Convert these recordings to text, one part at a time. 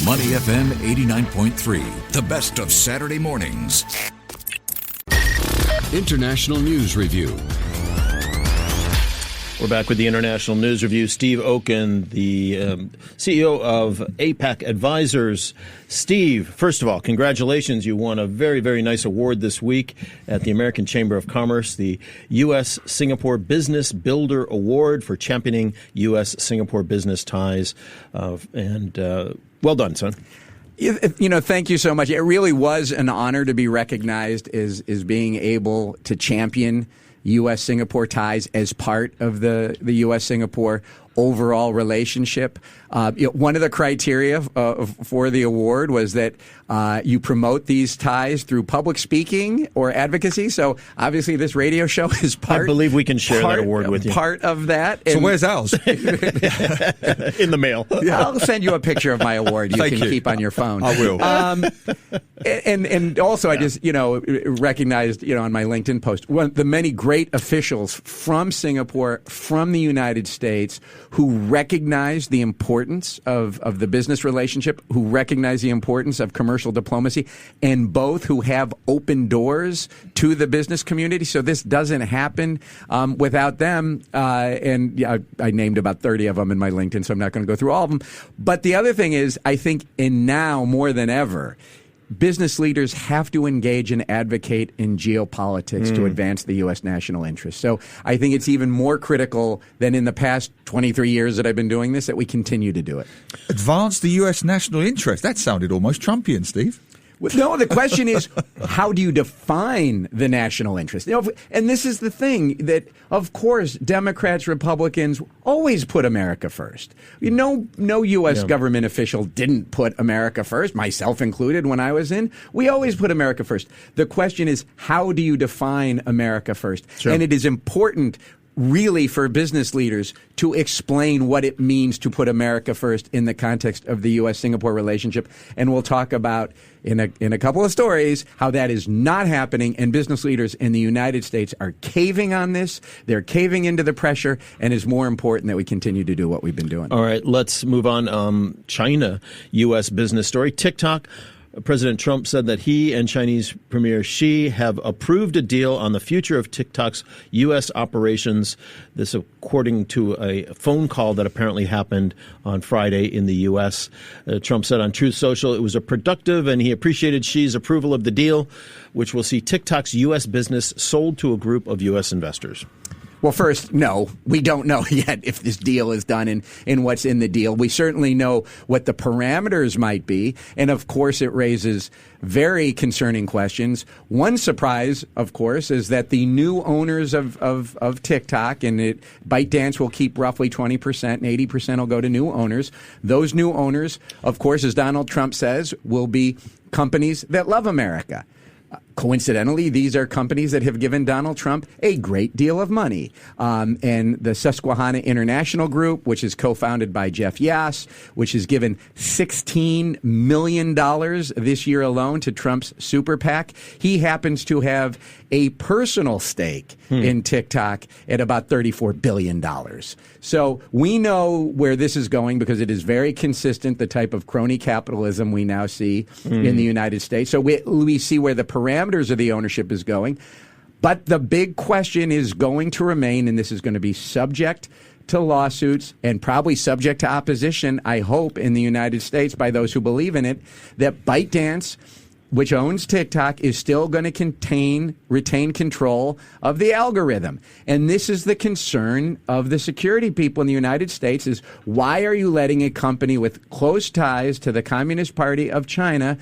Money FM 89.3, the best of Saturday mornings. International News Review. We're back with the International News Review. Steve Oken, the CEO of APAC Advisors. Steve, first of all, congratulations. You won a very, very nice award this week at the American Chamber of Commerce, the U.S. Singapore Business Builder Award for championing U.S.-Singapore business ties. Well done, son. Thank you so much. It really was an honor to be recognized as being able to champion U.S.-Singapore ties as part of the U.S.-Singapore overall relationship. One of the criteria for the award was that you promote these ties through public speaking or advocacy. So obviously this radio show is part. I believe we can share that award with you. Part of that. So where's ours? In the mail. Yeah. I'll send you a picture of my award. You can keep on your phone. I will. And also I just, recognized, on my LinkedIn post, the many great officials from Singapore, from the United States, who recognize the importance of the business relationship, who recognize the importance of commercial diplomacy, and both who have open doors to the business community. So this doesn't happen without them. I named about 30 of them in my LinkedIn, so I'm not going to go through all of them. But the other thing is, I think, and now more than ever, business leaders have to engage and advocate in geopolitics to advance the U.S. national interest. So I think it's even more critical than in the past 23 years that I've been doing this, that we continue to do it. Advance the U.S. national interest. That sounded almost Trumpian, Steve. No, the question is, how do you define the national interest? And this is the thing that, of course, Democrats, Republicans always put America first. No U.S. government official didn't put America first, myself included when I was in. We always put America first. The question is, how do you define America first? Sure. And it is important really for business leaders to explain what it means to put America first in the context of the U.S.-Singapore relationship. And we'll talk about in a couple of stories how that is not happening, and business leaders in the United States are caving on this. They're caving into the pressure, and it's more important that we continue to do what we've been doing. All right, let's move on. China, U.S. business story. TikTok. President Trump said that he and Chinese Premier Xi have approved a deal on the future of TikTok's U.S. operations. This according to a phone call that apparently happened on Friday in the U.S. Trump said on Truth Social it was a productive, and he appreciated Xi's approval of the deal, which will see TikTok's U.S. business sold to a group of U.S. investors. Well, first, no, we don't know yet if this deal is done and what's in the deal. We certainly know what the parameters might be. And, of course, it raises very concerning questions. One surprise, of course, is that the new owners of TikTok, and ByteDance will keep roughly 20% and 80% will go to new owners. Those new owners, of course, as Donald Trump says, will be companies that love America. Coincidentally, these are companies that have given Donald Trump a great deal of money. And the Susquehanna International Group, which is co-founded by Jeff Yass, which has given $16 million this year alone to Trump's super PAC. He happens to have a personal stake in TikTok at about $34 billion. So we know where this is going because it is very consistent, the type of crony capitalism we now see in the United States. So we see where the parameters of the ownership is going. But the big question is going to remain, and this is going to be subject to lawsuits and probably subject to opposition, I hope, in the United States by those who believe in it, that ByteDance, which owns TikTok, is still going to retain control of the algorithm. And this is the concern of the security people in the United States is, why are you letting a company with close ties to the Communist Party of China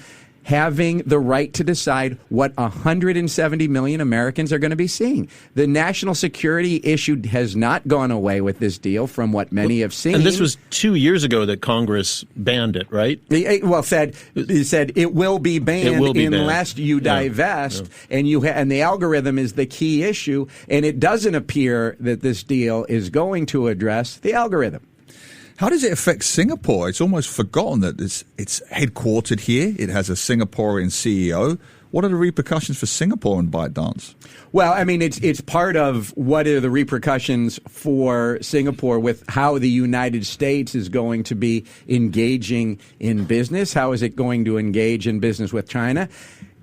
having the right to decide what 170 million Americans are going to be seeing? The national security issue has not gone away with this deal from what many have seen. And this was 2 years ago that Congress banned it, right? Well, said it will be banned unless you divest, and and the algorithm is the key issue, and it doesn't appear that this deal is going to address the algorithm. How does it affect Singapore? It's almost forgotten that it's headquartered here. It has a Singaporean CEO. What are the repercussions for Singapore and ByteDance? Well, I mean, it's part of what are the repercussions for Singapore with how the United States is going to be engaging in business. How is it going to engage in business with China?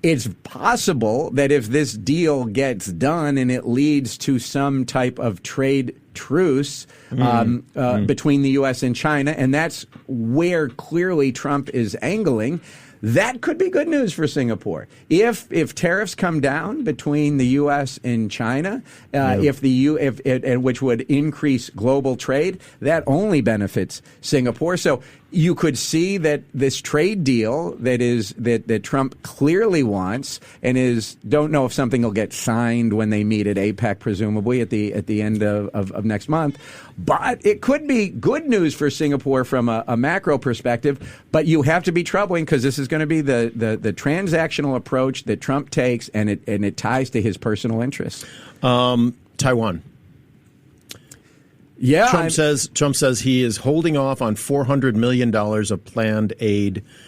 It's possible that if this deal gets done and it leads to some type of trade truce between the U.S. and China, and that's where clearly Trump is angling, that could be good news for Singapore. If tariffs come down between the U.S. and China, which would increase global trade, that only benefits Singapore. So you could see that this trade deal that Trump clearly wants and don't know if something will get signed when they meet at APEC, presumably at the end of next month. But it could be good news for Singapore from a macro perspective. But you have to be troubling because this is going to be the transactional approach that Trump takes, and it ties to his personal interests. Taiwan. Yeah, Trump says he is holding off on $400 million of planned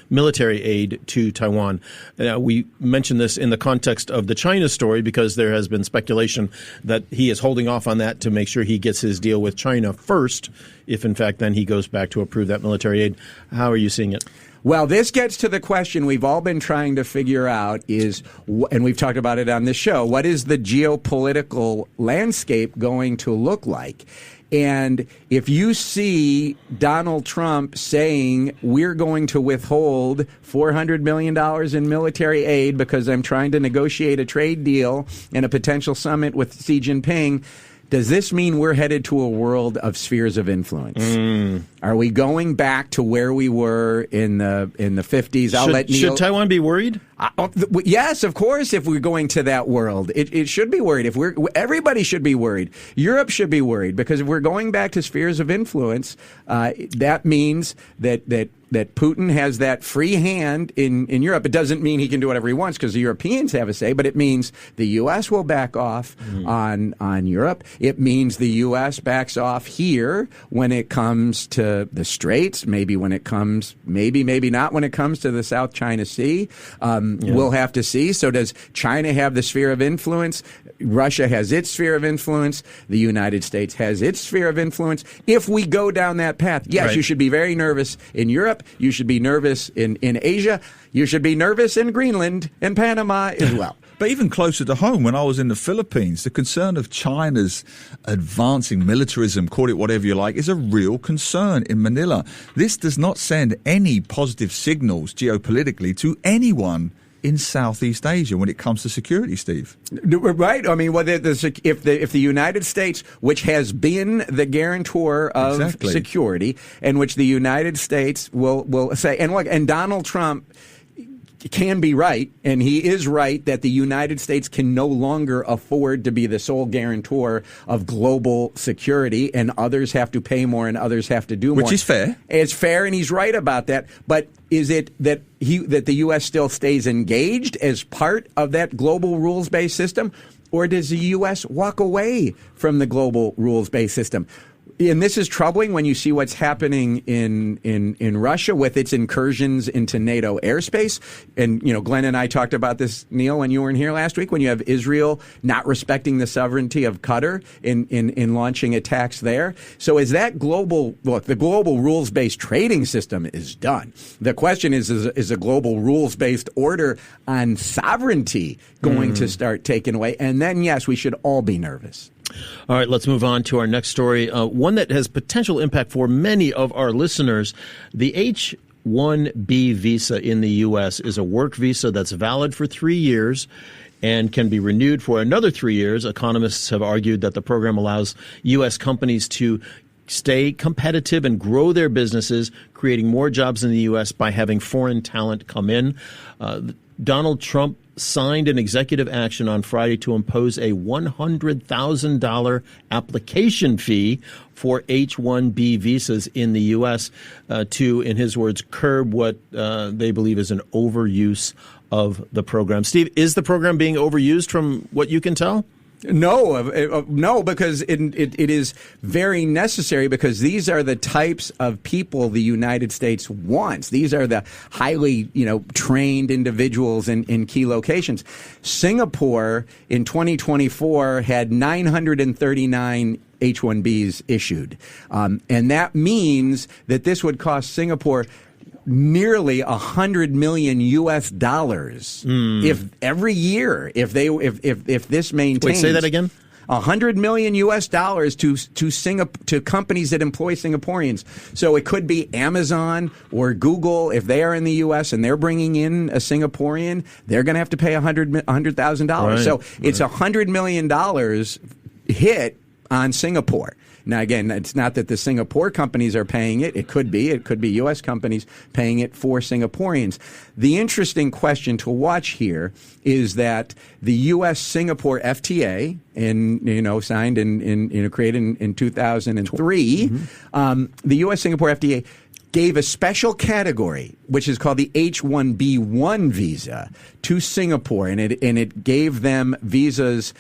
military aid to Taiwan. We mentioned this in the context of the China story because there has been speculation that he is holding off on that to make sure he gets his deal with China first, if in fact then he goes back to approve that military aid. How are you seeing it? Well, this gets to the question we've all been trying to figure out and we've talked about it on this show, what is the geopolitical landscape going to look like? And if you see Donald Trump saying we're going to withhold $400 million in military aid because I'm trying to negotiate a trade deal and a potential summit with Xi Jinping, does this mean we're headed to a world of spheres of influence? Are we going back to where we were in the 50s? Should Taiwan be worried? Yes, of course. If we're going to that world, it should be worried. Everybody should be worried. Europe should be worried because if we're going back to spheres of influence, that means that Putin has that free hand in Europe. It doesn't mean he can do whatever he wants because the Europeans have a say, but it means the U.S. will back off on Europe. It means the U.S. backs off here when it comes to the Straits, maybe not when it comes to the South China Sea. We'll have to see. So does China have the sphere of influence? Russia has its sphere of influence. The United States has its sphere of influence. If we go down that path, yes, right. You should be very nervous in Europe. You should be nervous in Asia. You should be nervous in Greenland and Panama as well. But even closer to home, when I was in the Philippines, the concern of China's advancing militarism, call it whatever you like, is a real concern in Manila. This does not send any positive signals geopolitically to anyone in Southeast Asia when it comes to security, Steve. Right. I mean, if the United States, which has been the guarantor of security, and which the United States will say, and look, and Donald Trump can be right, and he is right that the United States can no longer afford to be the sole guarantor of global security, and others have to pay more and others have to do more. Which is fair. It's fair, and he's right about that. But is it that the U.S. still stays engaged as part of that global rules-based system, or does the U.S. walk away from the global rules-based system? And this is troubling when you see what's happening in Russia with its incursions into NATO airspace. And, Glenn and I talked about this, Neil, when you were in here last week, when you have Israel not respecting the sovereignty of Qatar in launching attacks there. So is that the global rules-based trading system is done. The question is a global rules-based order on sovereignty going to start taken away? And then, yes, we should all be nervous. All right, let's move on to our next story, one that has potential impact for many of our listeners. The H-1B visa in the U.S. is a work visa that's valid for 3 years and can be renewed for another 3 years. Economists have argued that the program allows U.S. companies to stay competitive and grow their businesses, creating more jobs in the U.S. by having foreign talent come in. Donald Trump signed an executive action on Friday to impose a $100,000 application fee for H-1B visas in the U.S. To, in his words, curb what they believe is an overuse of the program. Steve, is the program being overused from what you can tell? No, because it is very necessary, because these are the types of people the United States wants. These are the highly, trained individuals in key locations. Singapore in 2024 had 939 H-1Bs issued. And that means that this would cost Singapore nearly $100 million if every year, if this maintains. Wait, say that again? $100 million to companies that employ Singaporeans. So it could be Amazon or Google. If they are in the U.S. and they're bringing in a Singaporean, they're going to have to pay $100,000. Right, so it's $100 million hit on Singapore. Now, again, it's not that the Singapore companies are paying it. It could be U.S. companies paying it for Singaporeans. The interesting question to watch here is that the U.S.-Singapore FTA, signed created in 2003, the U.S.-Singapore FTA gave a special category, which is called the H-1B1 visa, to Singapore, and it gave them visas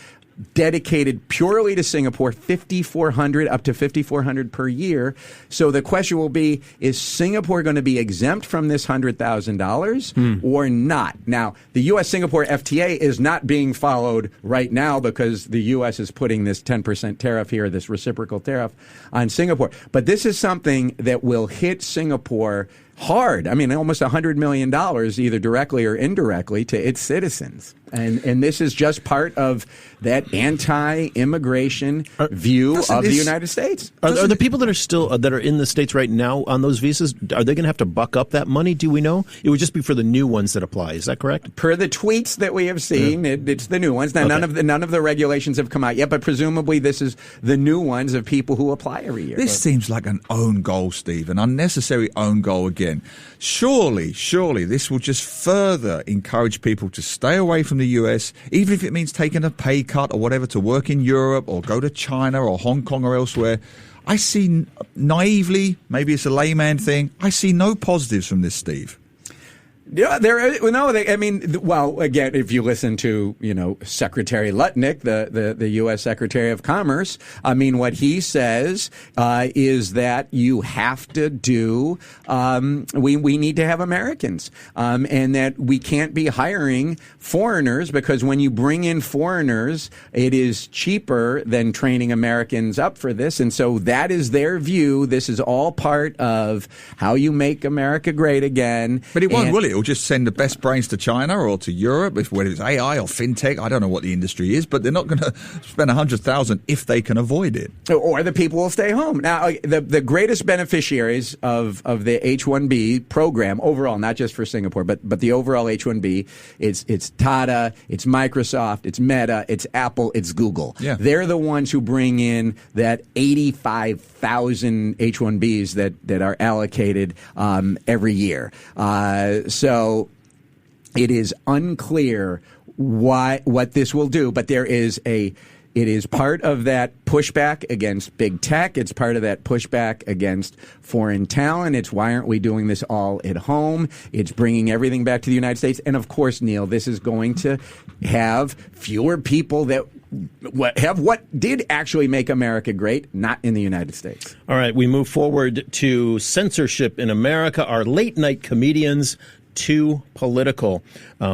dedicated purely to Singapore, $5,400 up to $5,400 per year. So the question will be, is Singapore going to be exempt from this $100,000 or not? Now, the U.S.-Singapore FTA is not being followed right now because the U.S. is putting this 10% tariff here, this reciprocal tariff on Singapore. But this is something that will hit Singapore hard. I mean, almost $100 million, either directly or indirectly, to its citizens. And this is just part of that anti-immigration view of the United States. Are the people that are still that are in the States right now on those visas, are they going to have to buck up that money? Do we know? It would just be for the new ones that apply. Is that correct? Per the tweets that we have seen, it's the new ones. Now, none of the regulations have come out yet, but presumably this is the new ones of people who apply every year. This seems like an own goal, Steve, an unnecessary own goal again. Surely this will just further encourage people to stay away from the US, even if it means taking a pay cut or whatever to work in Europe or go to China or Hong Kong or elsewhere. I see naively, maybe it's a layman thing, I see no positives from this, Steve. Yeah, again, if you listen to, Secretary Lutnick, the U.S. Secretary of Commerce, I mean, what he says is that you have to do, we need to have Americans, and that we can't be hiring foreigners, because when you bring in foreigners, it is cheaper than training Americans up for this. And so that is their view. This is all part of how you make America great again. But it won't, will it? It'll just send the best brains to China or to Europe, whether it's AI or fintech. I don't know what the industry is, but they're not going to spend $100,000 if they can avoid it. Or the people will stay home. Now, the greatest beneficiaries of the H-1B program overall, not just for Singapore, but the overall H-1B, it's Tata, it's Microsoft, it's Meta, it's Apple, it's Google. Yeah. They're the ones who bring in that 85,000 H-1Bs that are allocated every year. So it is unclear what this will do, but it is part of that pushback against big tech. It's part of that pushback against foreign talent. It's why aren't we doing this all at home? It's bringing everything back to the United States. And of course, Neil, this is going to have fewer people that have what did actually make America great, not in the United States. All right, we move forward to censorship in America. Are late night comedians too political?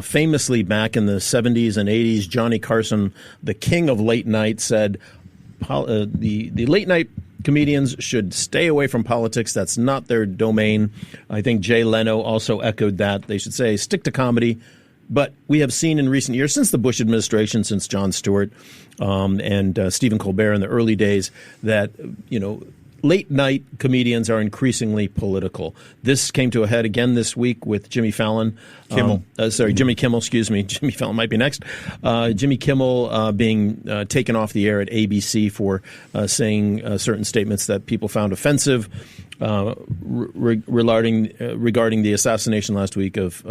Famously, back in the 70s and 80s, Johnny Carson, the king of late night, said the late night comedians should stay away from politics. That's not their domain. I think Jay Leno also echoed that. They should say, stick to comedy. But we have seen in recent years, since the Bush administration, since Jon Stewart and Stephen Colbert in the early days, that, late night comedians are increasingly political. This came to a head again this week with Jimmy Fallon. Jimmy Kimmel, excuse me. Jimmy Fallon might be next. Jimmy Kimmel being taken off the air at ABC for saying certain statements that people found offensive regarding the assassination last week of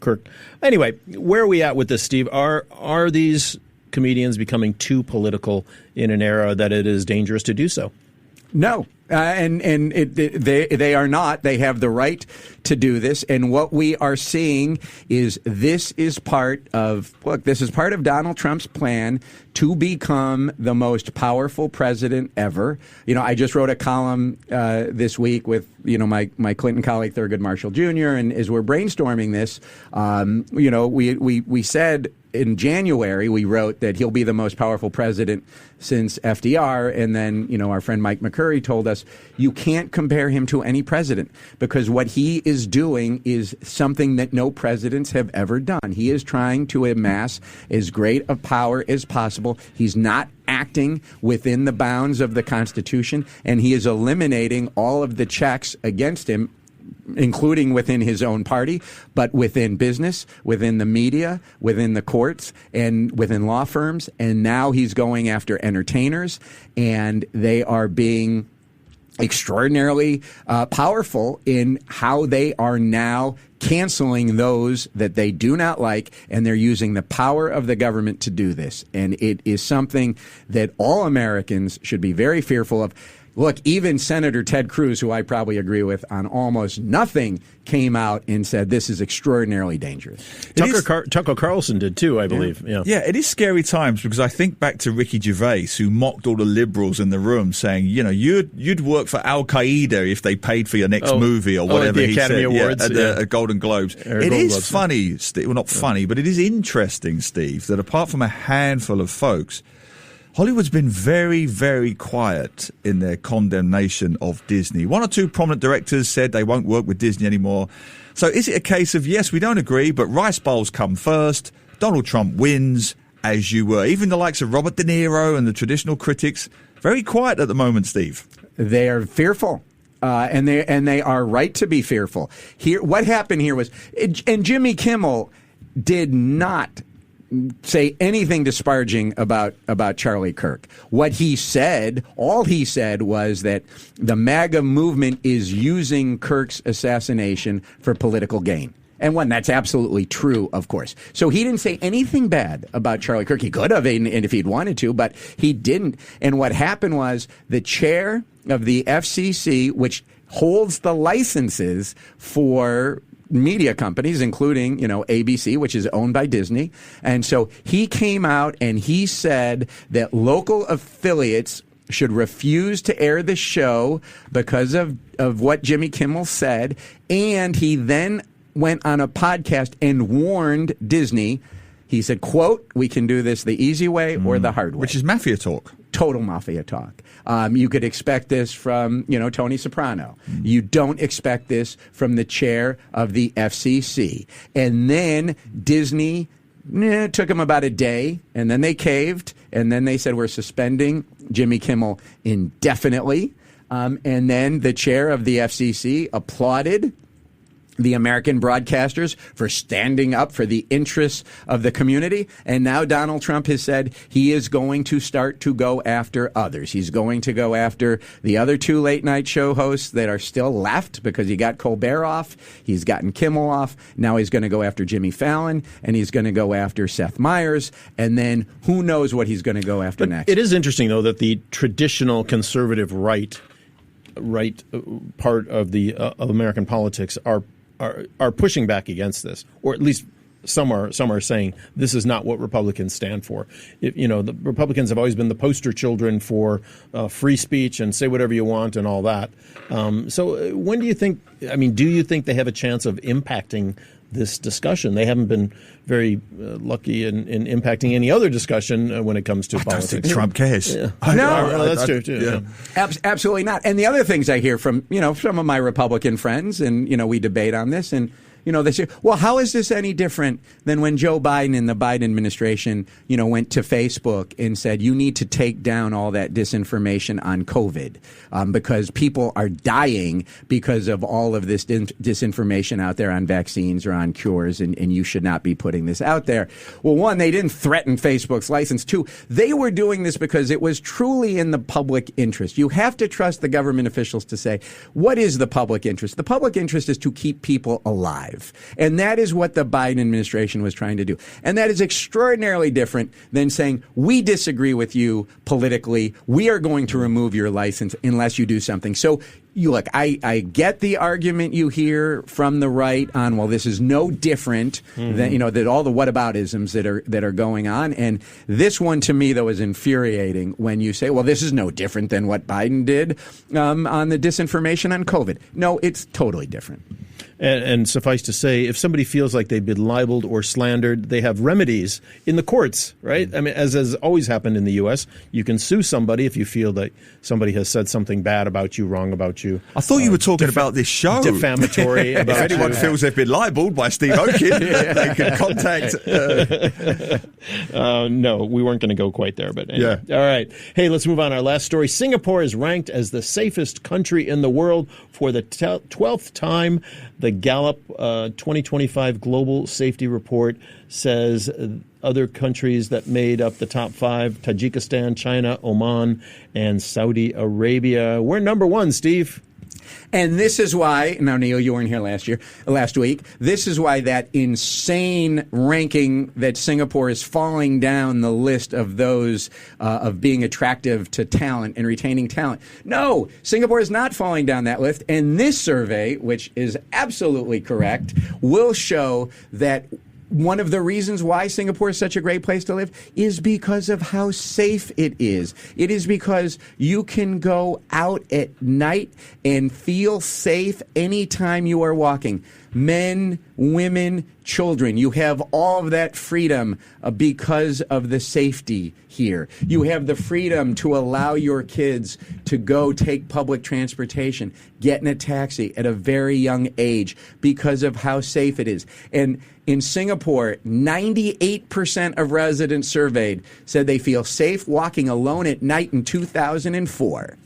Kirk. Anyway, where are we at with this, Steve? Are these comedians becoming too political in an era that it is dangerous to do so? No, They are not. They have the right to do this. And what we are seeing is this is part of Donald Trump's plan to become the most powerful president ever. I just wrote a column this week with my Clinton colleague Thurgood Marshall Jr. And as we're brainstorming this, we said in January, we wrote that he'll be the most powerful president since FDR. And then, our friend Mike McCurry told us you can't compare him to any president because what he is doing is something that no presidents have ever done. He is trying to amass as great a power as possible. He's not acting within the bounds of the Constitution, and he is eliminating all of the checks against him, including within his own party, but within business, within the media, within the courts, and within law firms. And now he's going after entertainers, and they are being extraordinarily powerful in how they are now canceling those that they do not like, and they're using the power of the government to do this. And it is something that all Americans should be very fearful of. Look, even Senator Ted Cruz, who I probably agree with on almost nothing, came out and said this is extraordinarily dangerous. Tucker Carlson did too, I believe. Yeah, it is scary times because I think back to Ricky Gervais, who mocked all the liberals in the room, saying, you'd work for Al Qaeda if they paid for your next movie or whatever. At the Academy Awards, at Golden Globes. It is funny, Steve. Well, not funny, but it is interesting, Steve, that apart from a handful of folks, Hollywood's been very, very quiet in their condemnation of Disney. One or two prominent directors said they won't work with Disney anymore. So is it a case of, yes, we don't agree, but rice bowls come first, Donald Trump wins, as you were? Even the likes of Robert De Niro and the traditional critics, very quiet at the moment, Steve. They are fearful. And they are right to be fearful. Here, what happened here was, and Jimmy Kimmel did not say anything disparaging about Charlie Kirk. What he said, all he said was that the MAGA movement is using Kirk's assassination for political gain. And that's absolutely true, of course. So he didn't say anything bad about Charlie Kirk. He could have, and if he'd wanted to, but he didn't. And what happened was the chair of the FCC, which holds the licenses for media companies, including, ABC, which is owned by Disney. And so he came out and he said that local affiliates should refuse to air the show because of what Jimmy Kimmel said. And he then went on a podcast and warned Disney. He said, quote, "We can do this the easy way or the hard way." Which is mafia talk. Total mafia talk. You could expect this from, Tony Soprano. You don't expect this from the chair of the FCC. And then Disney took him about a day, and then they caved, and then they said, we're suspending Jimmy Kimmel indefinitely. And then the chair of the FCC applauded the American broadcasters for standing up for the interests of the community. And now Donald Trump has said he is going to start to go after others. He's going to go after the other two late night show hosts that are still left because he got Colbert off. He's gotten Kimmel off. Now he's going to go after Jimmy Fallon, and he's going to go after Seth Meyers. And then who knows what he's going to go after next. It is interesting, though, that the traditional conservative right part of of American politics are pushing back against this, or at least some are saying this is not what Republicans stand for. The Republicans have always been the poster children for free speech and say whatever you want and all that. So when do you think? Do you think they have a chance of impacting this discussion? They haven't been very lucky in impacting any other discussion when it comes to politics. I don't think Trump cares. Yeah. That's true too. Yeah. Absolutely not. And the other things I hear from some of my Republican friends, and we debate on this, and they say, well, how is this any different than when Joe Biden and the Biden administration, went to Facebook and said, you need to take down all that disinformation on COVID because people are dying because of all of this disinformation out there on vaccines or on cures, and you should not be putting this out there. Well, one, they didn't threaten Facebook's license. Two, they were doing this because it was truly in the public interest. You have to trust the government officials to say, what is the public interest? The public interest is to keep people alive. alive. And that is what the Biden administration was trying to do. And that is extraordinarily different than saying, we disagree with you politically. We are going to remove your license unless you do something. So look, I get the argument you hear from the right on, well, this is no different than, that all the whataboutisms that are going on. And this one to me, though, is infuriating when you say, well, this is no different than what Biden did on the disinformation on COVID. No, it's totally different. And suffice to say, if somebody feels like they've been libeled or slandered, they have remedies in the courts, right? I mean, as has always happened in the U.S., you can sue somebody if you feel that somebody has said something bad about you, wrong about you. I thought you were talking about this show. Defamatory about if anyone feels they've been libeled by Steve Okin, they can contact... no, we weren't going to go quite there, but anyway. Yeah. All right. Hey, let's move on. Our last story. Singapore is ranked as the safest country in the world for the 12th time. The Gallup 2025 Global Safety Report says other countries that made up the top 5, Tajikistan, China, Oman, and Saudi Arabia. We're number 1, Steve. And this is why, now, Neil, you weren't here last week. This is why that insane ranking that Singapore is falling down the list of those of being attractive to talent and retaining talent. No, Singapore is not falling down that list. And this survey, which is absolutely correct, will show that one of the reasons why Singapore is such a great place to live is because of how safe it is. It is because you can go out at night and feel safe anytime you are walking. Men, women, children. You have all of that freedom because of the safety here. You have the freedom to allow your kids to go take public transportation, get in a taxi at a very young age because of how safe it is. And in Singapore, 98% of residents surveyed said they feel safe walking alone at night in 2004.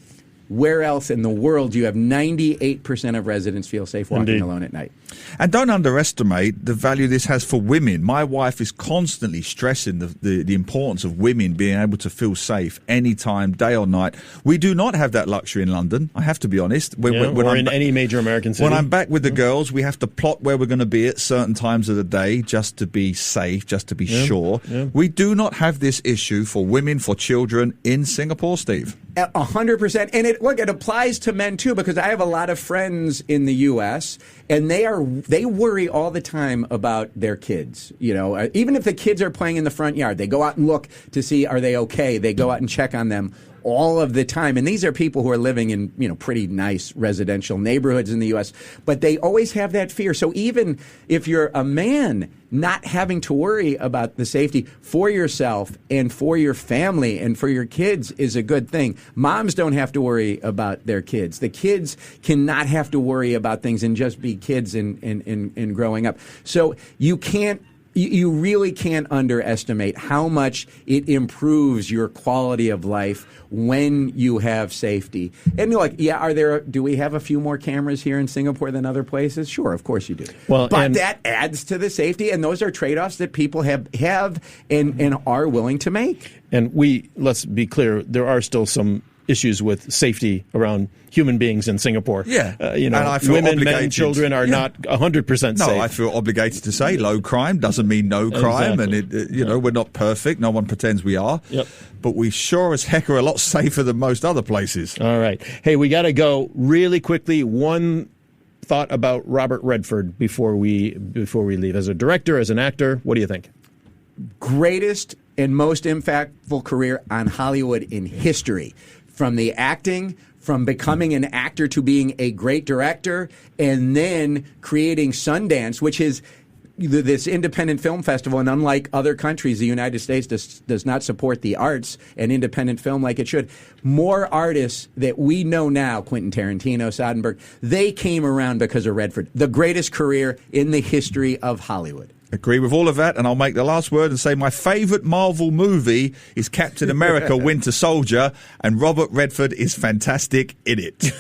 Where else in the world do you have 98% of residents feel safe walking alone at night? And don't underestimate the value this has for women. My wife is constantly stressing the importance of women being able to feel safe anytime, day or night. We do not have that luxury in London, I have to be honest. Or in any major American city. When I'm back with the girls, we have to plot where we're going to be at certain times of the day just to be safe, just to be sure. Yeah. We do not have this issue for women, for children in Singapore, Steve. 100%. And it applies to men too, because I have a lot of friends in the U.S. and they worry all the time about their kids. Even if the kids are playing in the front yard, they go out and look to see, are they okay? They go out and check on them all of the time. And these are people who are living in, pretty nice residential neighborhoods in the U.S., but they always have that fear. So even if you're a man, not having to worry about the safety for yourself and for your family and for your kids is a good thing. Moms don't have to worry about their kids. The kids cannot have to worry about things and just be kids and growing up. So you really can't underestimate how much it improves your quality of life when you have safety. And you're like, do we have a few more cameras here in Singapore than other places? Sure, of course you do. But that adds to the safety, and those are trade-offs that people have and are willing to make. And let's be clear, there are still some issues with safety around human beings in Singapore. Yeah. And I feel women, obligated. men, children are not 100% safe. No, I feel obligated to say low crime doesn't mean no crime. Exactly. And, we're not perfect. No one pretends we are. Yep. But we sure as heck are a lot safer than most other places. All right. Hey, we got to go really quickly. One thought about Robert Redford before we leave. As a director, as an actor, what do you think? Greatest and most impactful career on Hollywood in history. From the acting, from becoming an actor to being a great director, and then creating Sundance, which is this independent film festival. And unlike other countries, the United States does not support the arts and independent film like it should. More artists that we know now, Quentin Tarantino, Soderbergh, they came around because of Redford. The greatest career in the history of Hollywood. Agree with all of that, and I'll make the last word and say my favourite Marvel movie is Captain America Winter Soldier, and Robert Redford is fantastic in it.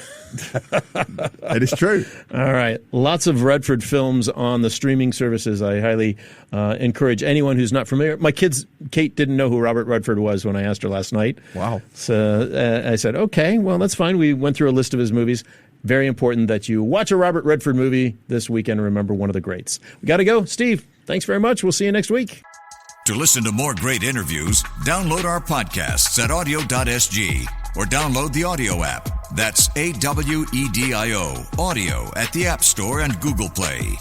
It is true. All right. Lots of Redford films on the streaming services. I highly encourage anyone who's not familiar. My kids, Kate didn't know who Robert Redford was when I asked her last night. Wow. So I said, okay, well, that's fine. We went through a list of his movies. very important that you watch a Robert Redford movie this weekend and remember one of the greats. We got to go. Steve, thanks very much. We'll see you next week. To listen to more great interviews, download our podcasts at audio.sg or download the audio app. That's AWEDIO, audio at the App Store and Google Play.